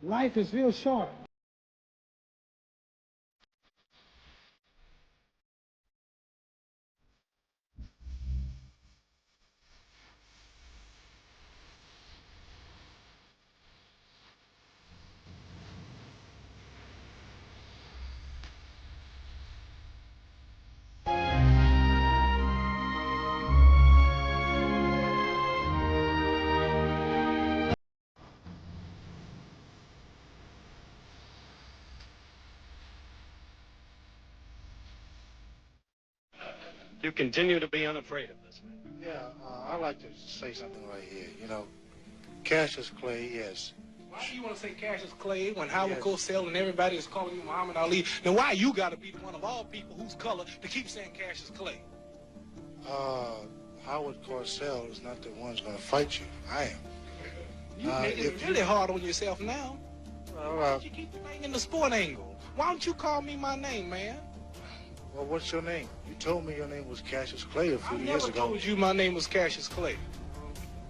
Life is real short. You continue to be unafraid of this, man. Yeah, I'd like to say something right here. You know, Cassius Clay, yes. Why do you want to say Cassius Clay when Howard Cosell and everybody is calling you Muhammad Ali? Now, why you got to be the one of all people whose color to keep saying Cassius Clay? Howard Cosell is not the one who's going to fight you. I am. You making it really hard on yourself now. Why don't you keep the thing in the sport angle? Why don't you call me my name, man? Well, what's your name? You told me your name was Cassius Clay a few years ago. I never told you my name was Cassius Clay.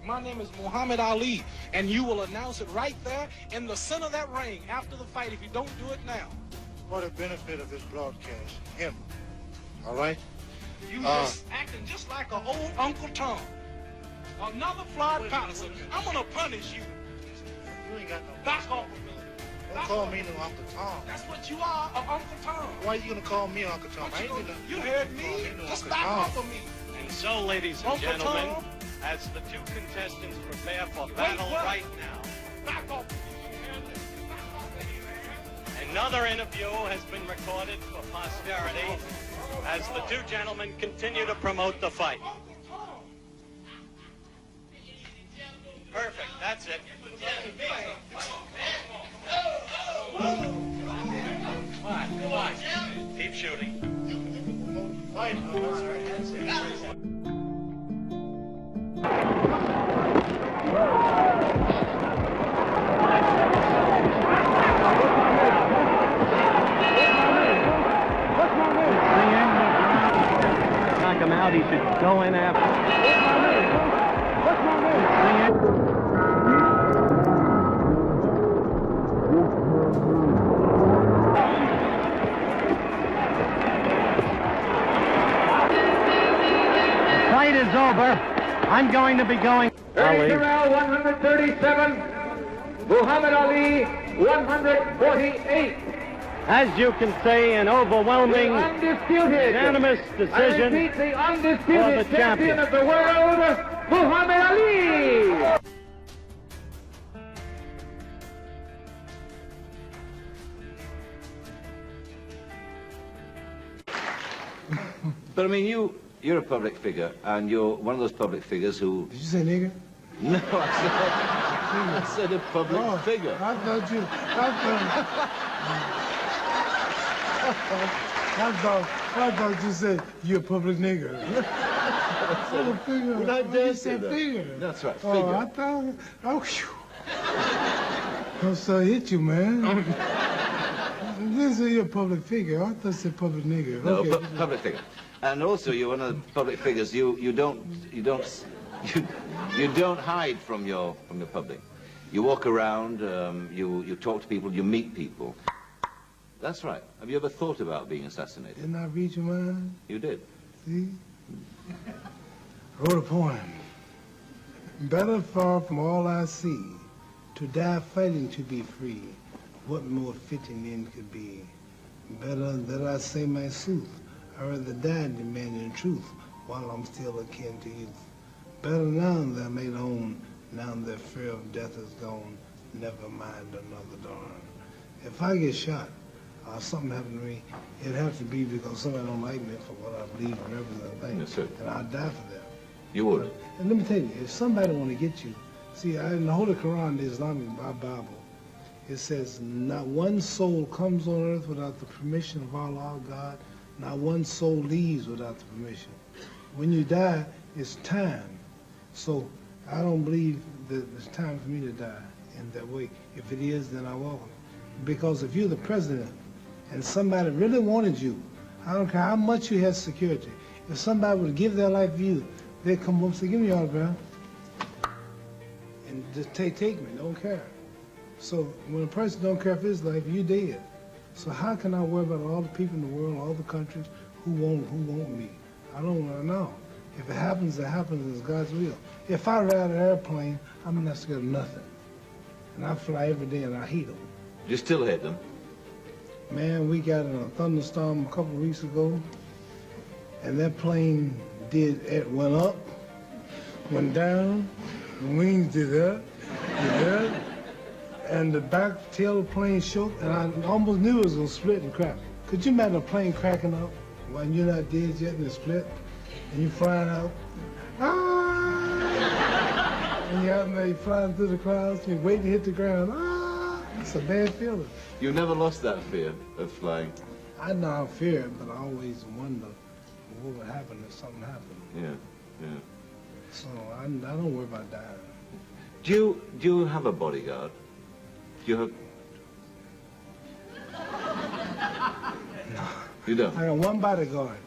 My name is Muhammad Ali, and you will announce it right there in the center of that ring after the fight if you don't do it now. For the benefit of this broadcast, him, all right? You just acting just like an old Uncle Tom. Another Floyd Patterson. I'm going to punish you. You ain't got no... Back off. Don't call me no Uncle Tom. That's what you are, Uncle Tom. Why are you going to call me Uncle Tom? You heard me. Just back off of me. And so, ladies and gentlemen, as the two contestants prepare for battle right now, back off. Another interview has been recorded for posterity as the two gentlemen continue to promote the fight. Perfect, that's it. Come on. Keep shooting. Fight. That's it. Knock him out, he should go in after. What's my name? The fight is over. I'm going to be going. Early round 137, Muhammad Ali 148. As you can see, an overwhelming, unanimous decision the undisputed for the champion of the world, Muhammad Ali. But I mean, you're a public figure, and you're one of those public figures who... Did you say nigger? No, I said a public figure. I thought you said you're a public nigger. Public figure. Well, I did say that. Figure. That's right, figure. Oh, I thought... Oh, I'm sorry, hit you, man. This is your public figure. I thought you said public nigger. No, okay. public figure. And also, you're one of the public figures. You don't hide from your public. You walk around. You talk to people. You meet people. That's right. Have you ever thought about being assassinated? Didn't I read your mind? You did. See? Wrote a poem. Better far from all I see, to die fighting to be free. What more fitting end could be? Better that I say my sooth. I rather die demanding truth while I'm still akin to youth. Better now that I made home, now that fear of death is gone, never mind another dawn. If I get shot or something happen to me, it'd have to be because somebody don't like me for what I believe and everything. Yes, sir. And I'd die for that. You would. And let me tell you, if somebody want to get you, see, in the Holy Quran, the Islamic Bible, it says, not one soul comes on earth without the permission of Allah, God. Not one soul leaves without the permission. When you die, it's time. So I don't believe that it's time for me to die in that way. If it is, then I welcome it. Because if you're the president and somebody really wanted you, I don't care how much you have security, if somebody would give their life for you, they'd come up and say, give me your autograph. And just take me, don't care. So when a person don't care for his life, you dead. So how can I worry about all the people in the world, all the countries who won't me? I don't want to know. If it happens, it's God's will. If I ride an airplane, I'm not scared of nothing. And I fly every day and I hate them. You still hate them? Man, we got in a thunderstorm a couple of weeks ago, and that plane went up, went down, the wings did that, and the back tail of the plane shook, and I almost knew it was gonna split and crack. Could you imagine a plane cracking up when you're not dead yet and it split, and you flying out, and you're out there flying through the clouds, you're waiting to hit the ground, it's a bad feeling. You never lost that fear of flying? I know I fear it, but I always wonder what would happen if something happened. Yeah. So I don't worry about dying. Do you have a bodyguard? Do you have... No. You don't? I got one bodyguard.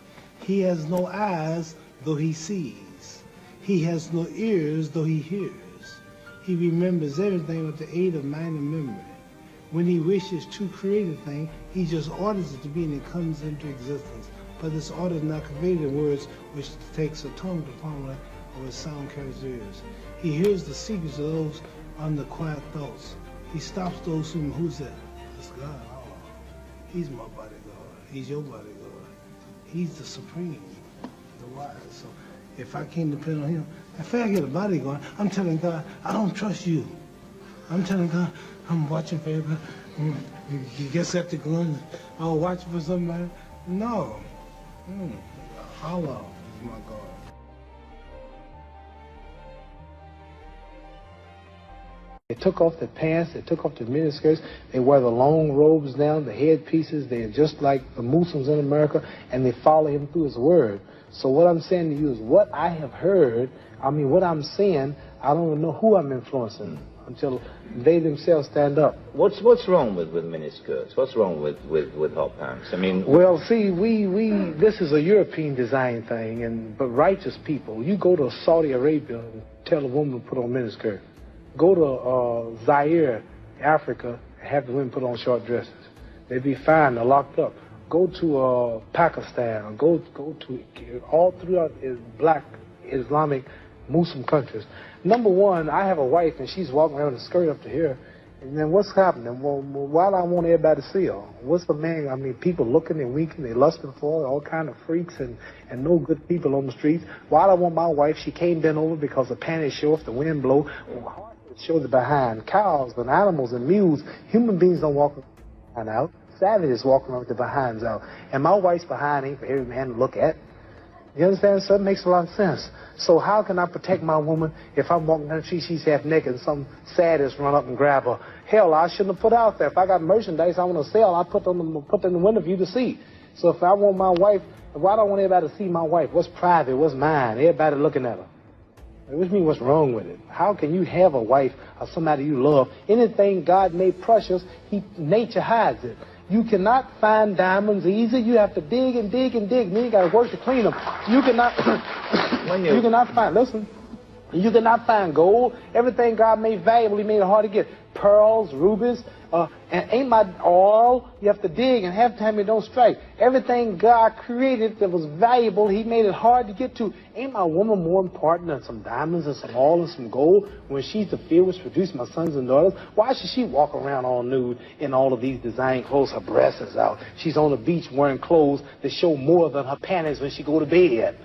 He has no eyes, though he sees. He has no ears, though he hears. He remembers everything with the aid of mind and memory. When he wishes to create a thing, he just orders it to be and it comes into existence. But this order is not conveyed in words, which takes a tongue to formula or a sound carries ears. He hears the secrets of those under quiet thoughts. He stops those who's that? It's God. Oh, he's my bodyguard. He's your bodyguard. He's the supreme, the wise. So if I can't depend on him, if I get a bodyguard, I'm telling God, I don't trust you. I'm telling God, I'm watching for everybody. He gets at the gun. I'll watch for somebody. No. Allah is my God. They took off their pants, they took off their miniskirts, they wear the long robes down, the headpieces, they're just like the Muslims in America, and they follow him through his word. So what I'm saying to you is what I have heard, what I'm saying, I don't know who I'm influencing until they themselves stand up. What's wrong with miniskirts? What's wrong with hot pants? Well, see, this is a European design thing, but righteous people, you go to Saudi Arabia and tell a woman to put on miniskirt. Go to Zaire, Africa, and have the women put on short dresses. They'd be fine, they're locked up. Go to Pakistan, go to all throughout black Islamic Muslim countries. Number one, I have a wife and she's walking around with a skirt up to here. And then what's happening? Well, why do I want everybody to see her? What's the man? People looking and winking, they lusting for her, all kind of freaks and no good people on the streets. Why do I want my wife? She can't bend over because the panties show if the wind blow. Well, show the behind. Cows and animals and mules, human beings don't walk behind out. Savages walk around with their behinds out. And my wife's behind ain't for every man to look at. You understand? So it makes a lot of sense. So how can I protect my woman if I'm walking down the street, she's half naked and some sadist run up and grab her? Hell, I shouldn't have put out there. If I got merchandise I want to sell, I put it in the window for you to see. So if I want my wife, why do I want everybody to see my wife? What's private? What's mine? Everybody looking at her. Which means what's wrong with it? How can you have a wife or somebody you love? Anything God made precious, nature hides it. You cannot find diamonds easy. You have to dig and dig and dig. Then you got to work to clean them. You cannot. You cannot find. Listen. You cannot find gold. Everything God made valuable, He made it hard to get. Pearls, rubies, and ain't my oil. You have to dig, and half the time it don't strike. Everything God created that was valuable, He made it hard to get to. Ain't my woman more important than some diamonds and some oil and some gold when she's the field which produced my sons and daughters? Why should she walk around all nude in all of these design clothes? Her breasts is out. She's on the beach wearing clothes that show more than her panties when she go to bed.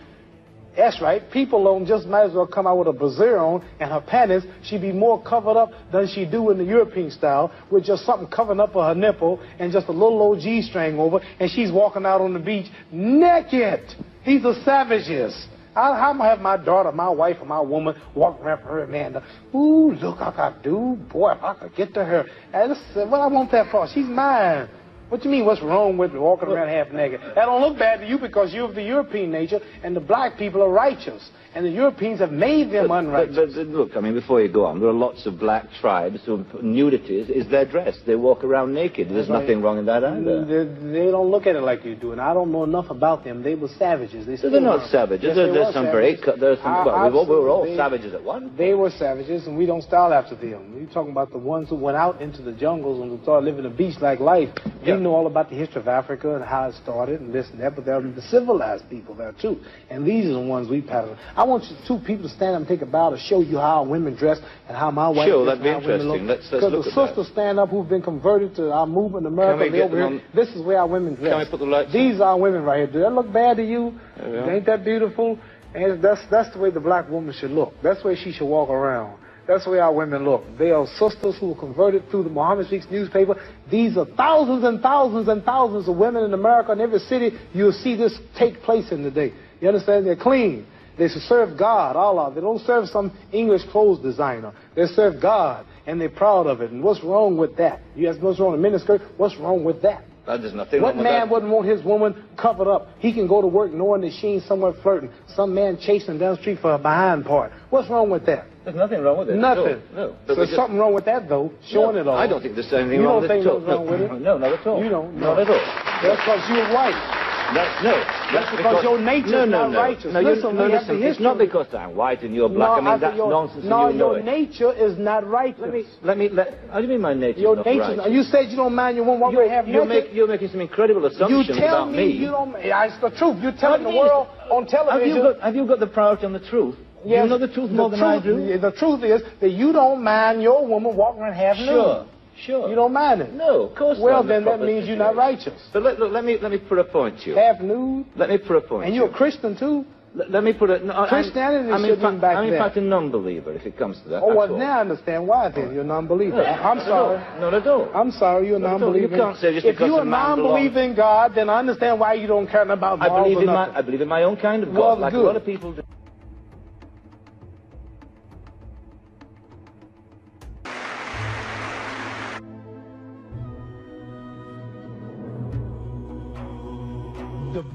That's right. People don't just might as well come out with a brassiere on and her panties. She'd be more covered up than she do in the European style with just something covering up her nipple and just a little old G-string over, and she's walking out on the beach naked. These are savages. How am I have my daughter, my wife, or my woman walking around for her man? Ooh, look, I got dude. Boy, if I could get to her. And what I want that for? She's mine. What do you mean, what's wrong with walking around half naked? That don't look bad to you because you're of the European nature, and the black people are righteous. And the Europeans have made them unrighteous. But look, I mean, before you go on, there are lots of black tribes who nudity is their dress. They walk around naked. There's nothing wrong in that either. They don't look at it like you do, and I don't know enough about them. They were savages. They're not savages. Yes, There's some very... Well, we were all savages at one point. They were savages, and we don't style after them. We're talking about the ones who went out into the jungles and who started living a beast-like life. We know all about the history of Africa and how it started and this and that, but there are the civilized people there, too. And these are the ones we pattern. I want you two people to stand up and take a bow to show you how our women dress and how my wife Sure, dress that'd be interesting. Let's look at that. Because the sisters stand up who've been converted to our movement in America. This is where our women dress. Can we put the lights These are our women right here. Do that look bad to you? Ain't that beautiful? And that's the way the black woman should look. That's the way she should walk around. That's the way our women look. They are sisters who were converted through the Muhammad Speaks newspaper. These are thousands and thousands and thousands of women in America. In every city, you'll see this take place in the day. You understand? They're clean. They serve God, Allah. They don't serve some English clothes designer. They serve God, and they're proud of it. And what's wrong with that? You ask what's wrong with miniskirt? What's wrong with that? There's nothing what wrong with that. man wouldn't want his woman covered up? He can go to work knowing that she ain't somewhere flirting. Some man chasing down the street for a behind part. What's wrong with that? There's nothing wrong with it. Nothing. No. So there's something wrong with that, though, showing it all. I don't think there's anything wrong with it. You don't think there's wrong with it? No, not at all. You don't? Not at all. That's because you're white. That's because your nature is not righteous. Listen, it's not because I'm white and you're black. I mean, that's nonsense. No, and you know your nature is not righteous. How do you mean my nature your is not nature, righteous? You said you don't mind your woman walking half naked. You're making some incredible assumptions about me. You don't. It's the truth. You're telling the world on television. Have you got the priority on the truth? Yes, you know the truth more than I do? The truth is that you don't mind your woman walking around half nude. Sure. You don't mind it? No, of course not. Well, then that means you're not righteous. But look, let me put a point to you. Half nude? Let me put a point. And you're a Christian, too? Let me put it... Christianity shouldn't be back there. I'm in fact a non-believer, if it comes to that. Oh, well, now I understand why, then. You're a non-believer. I'm sorry. Not at all. I'm sorry, you're a non-believer. You can't say just because if you're a non-believer in God, then I understand why you don't care about morals or nothing. I believe in my own kind of God, like a lot of people do.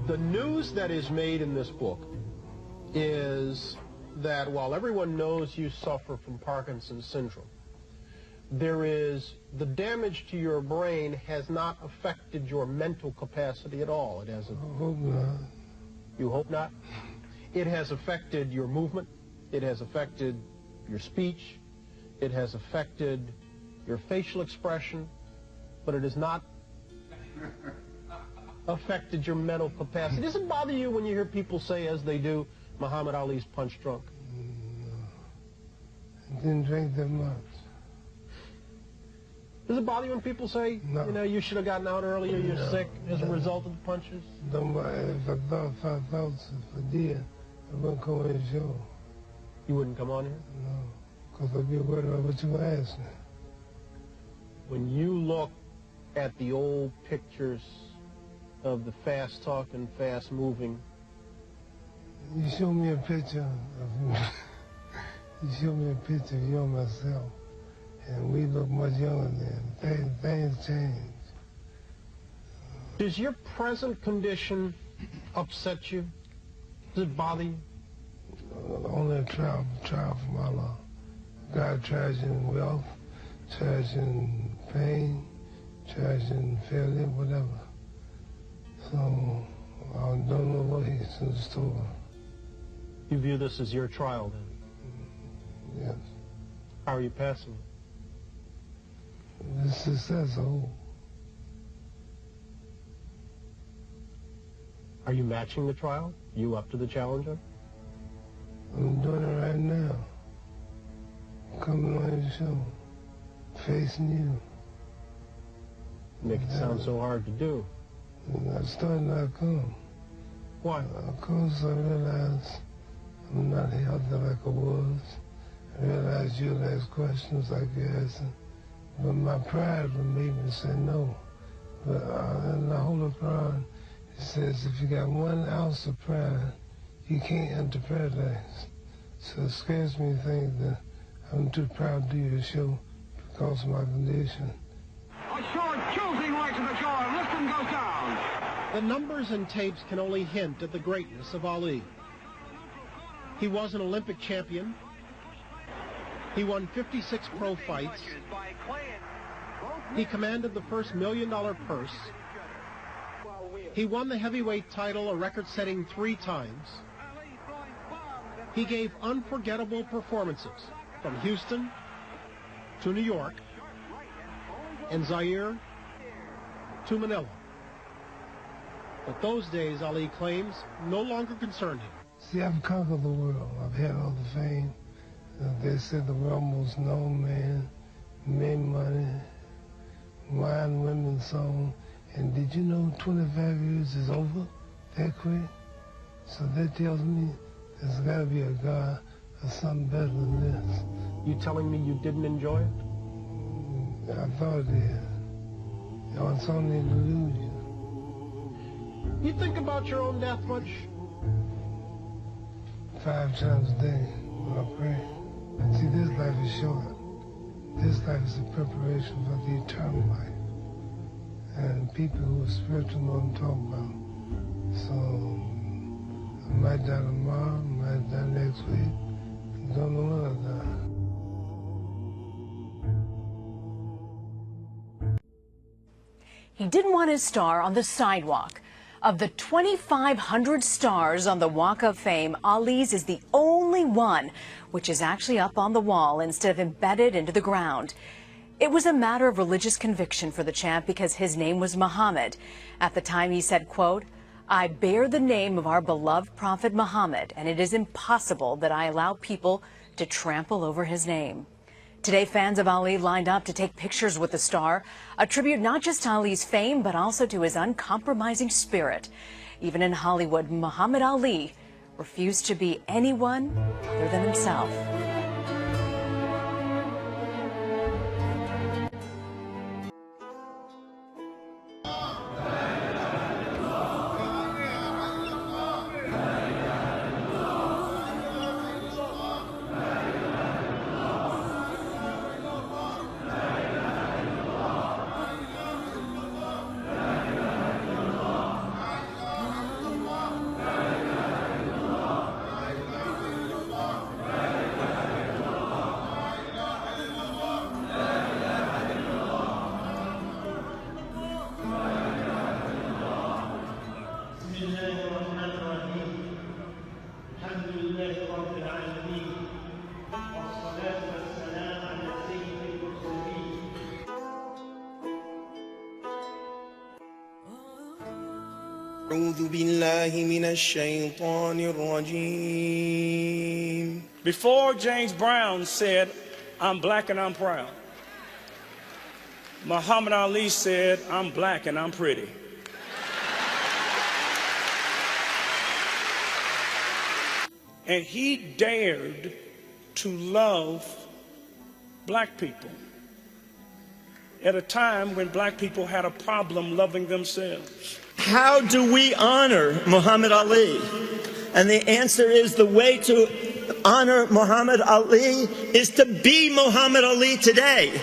The news that is made in this book is that while everyone knows you suffer from Parkinson's syndrome, the damage to your brain has not affected your mental capacity at all. It hasn't. I hope not. You hope not? It has affected your movement. It has affected your speech. It has affected your facial expression, but it has not affected your mental capacity. Does it bother you when you hear people say, as they do, Muhammad Ali's punch drunk? No. I didn't drink that much. Does it bother you when people say, no, you know, you should have gotten out earlier, you're sick as a result of the punches? Don't mind. If I did, I wouldn't come on the show. You wouldn't come on here? No, because I'd be worried about what you asked me. When you look at the old pictures of the fast-talking, fast-moving... You show me a picture of me. You show me a picture of you and myself, and we look much younger then. Things change. Does your present condition upset you? Does it bother you? Only a trial from Allah. God tries you in wealth, tries you in pain, tries you in failure, whatever. So, I don't know what he's in store. You view this as your trial, then? Yes. How are you passing it? This success, Are you matching the trial? You up to the challenge? I'm doing it right now. Coming on your show. Facing you. Make it sound so hard to do. I started not come. Why? Because I realized I'm not healthy like I was. I realized you'll ask questions like you're asking. But my pride would make me say no. But in the Holy Quran, it says if you got 1 ounce of pride, you can't enter paradise. So it scares me to think that I'm too proud to do your show because of my condition. A short, choosing right to the jaw. goes down. The numbers and tapes can only hint at the greatness of Ali. He was an Olympic champion. He won 56 pro fights. He commanded the first $1 million purse. He won the heavyweight title a record-setting 3 times. He gave unforgettable performances from Houston to New York and Zaire to Manila. But those days, Ali claims, no longer concerned him. See, I've conquered the world. I've had all the fame. They said the world most known man, made money, wine, women, song. And did you know 25 years is over that quick? So that tells me there's got to be a God or something better than this. You telling me you didn't enjoy it? I thought it did. It was only an illusion. You think about your own death much? 5 times a day when I pray. See, this life is short. This life is a preparation for the eternal life. And people who are spiritual know what I'm talking about. So, I might die tomorrow, I might die next week. Don't know when I die. He didn't want his star on the sidewalk. Of the 2,500 stars on the Walk of Fame, Ali's is the only one which is actually up on the wall instead of embedded into the ground. It was a matter of religious conviction for the champ because his name was Muhammad. At the time he said, quote, "I bear the name of our beloved Prophet Muhammad, and it is impossible that I allow people to trample over his name." Today, fans of Ali lined up to take pictures with the star, a tribute not just to Ali's fame, but also to his uncompromising spirit. Even in Hollywood, Muhammad Ali refused to be anyone other than himself. Before James Brown said, "I'm black and I'm proud," Muhammad Ali said, "I'm black and I'm pretty." And he dared to love black people at a time when black people had a problem loving themselves. How do we honor Muhammad Ali? And the answer is the way to honor Muhammad Ali is to be Muhammad Ali today.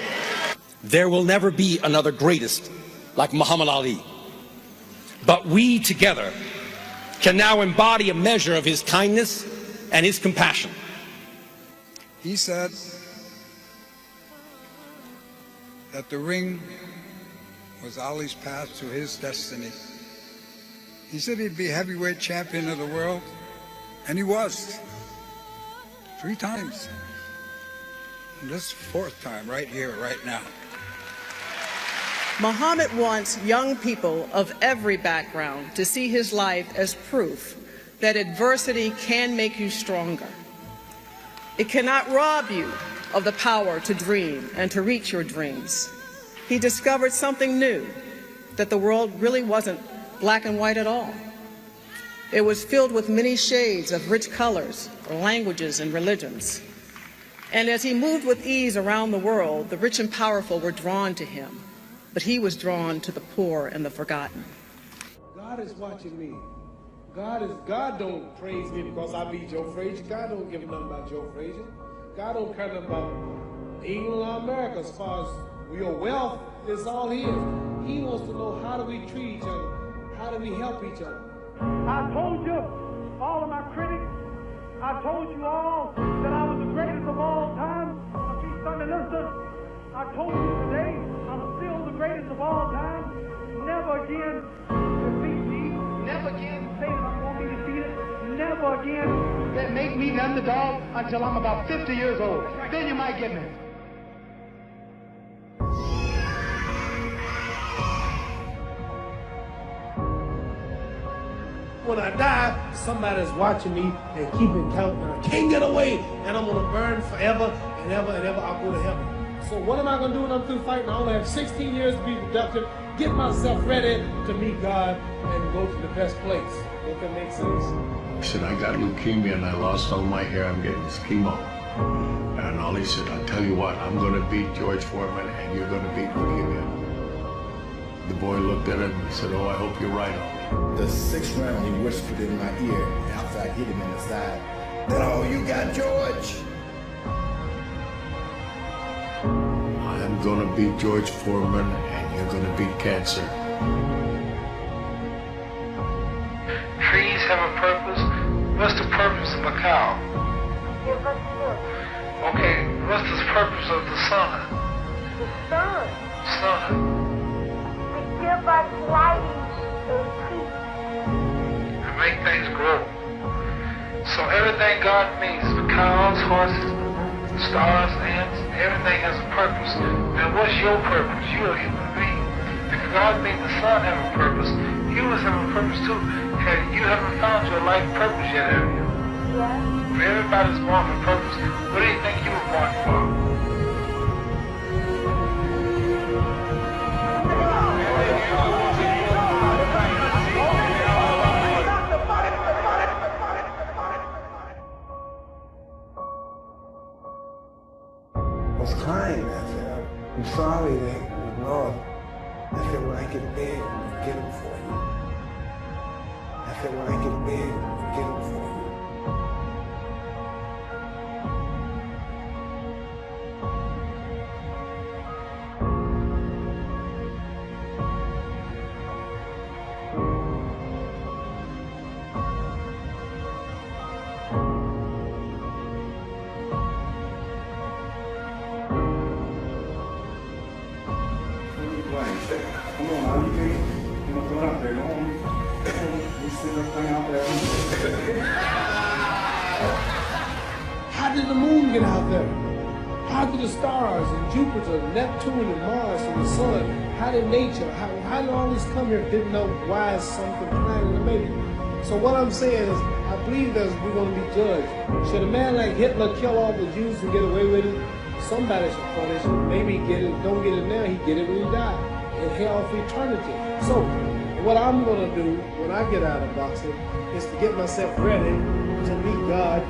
There will never be another greatest like Muhammad Ali. But we together can now embody a measure of his kindness and his compassion. He said that the ring was Ali's path to his destiny. He said he'd be heavyweight champion of the world, and he was. 3 times. And this 4th time right here, right now. Muhammad wants young people of every background to see his life as proof that adversity can make you stronger. It cannot rob you of the power to dream and to reach your dreams. He discovered something new, that the world really wasn't black and white at all. It was filled with many shades of rich colors, languages, and religions. And as he moved with ease around the world, the rich and powerful were drawn to him, but he was drawn to the poor and the forgotten. God is watching me. God don't praise me because I beat Joe Frazier. God don't give nothing about Joe Frazier. God don't care nothing about England or America as far as your wealth is all his. He wants to know, how do we treat each other? How do we help each other? I told you, all of my critics, I told you all that I was the greatest of all time. Keep Sunday, listen. I told you today, I'm still the greatest of all time. Never again defeat me. Never again say that I'm going to be defeated. Never again make me the underdog until I'm about 50 years old. Then you might get me. When I die, somebody's watching me and keeping count, and I can't get away, and I'm gonna burn forever and ever and ever. I'll go to heaven. So what am I gonna do when I'm through fighting? I only have 16 years to be productive, get myself ready to meet God and go to the best place. If that makes sense. I said, I got leukemia and I lost all my hair. I'm getting this chemo. And Ollie said, I'll tell you what, I'm gonna beat George Foreman and you're gonna beat leukemia. The boy looked at him and said, oh, I hope you're right, Ollie. The sixth round, he whispered in my ear after I hit him in the side, "That all you got, George?" I'm gonna beat George Foreman and you're gonna beat cancer. Trees have a purpose. What's the purpose of a cow? Okay, what's the purpose of the sun? The sun. Sun. To give us light. To make things grow. So everything God makes, cows, horses, stars, ants, everything has a purpose. Now what's your purpose? You're a human being. If God made the sun have a purpose, humans have a purpose too. You haven't found your life purpose yet, have you? Yeah. Everybody's born for purpose. What do you think you were born for? I was crying. I said, I'm sorry that you lost. I said, when I get big, I'm going to get them for you. I said, when I get big, I'm going to get them for you. Come on, how you think? You know, go out there, go on. We sit that thing out there. How did the moon get out there? How did the stars and Jupiter, Neptune and Mars and the sun, how did nature, how did all this come here? Didn't know why is something planning to make it. So what I'm saying is, I believe that we're going to be judged. Should a man like Hitler kill all the Jews and get away with it? Somebody should punish him. Maybe get it, don't get it now, he get it when he died. In hell for eternity. So, what I'm going to do when I get out of boxing is to get myself ready to meet God.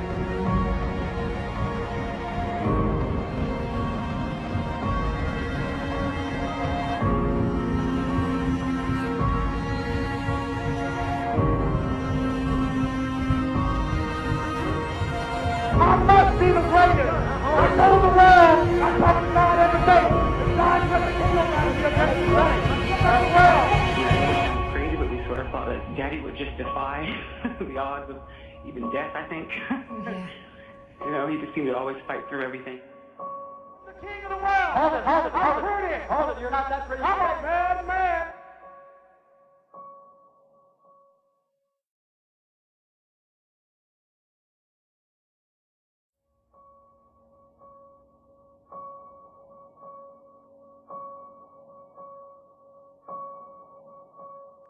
I must be the greatest. I told the world, I talk to God every day. God doesn't care about it, just right. Crazy, but we sort of thought that Daddy would just defy the odds of even death, I think. Yeah. You know, he just seemed to always fight through everything. The king of the world! Hold it, you're not that pretty. I'm a bad man.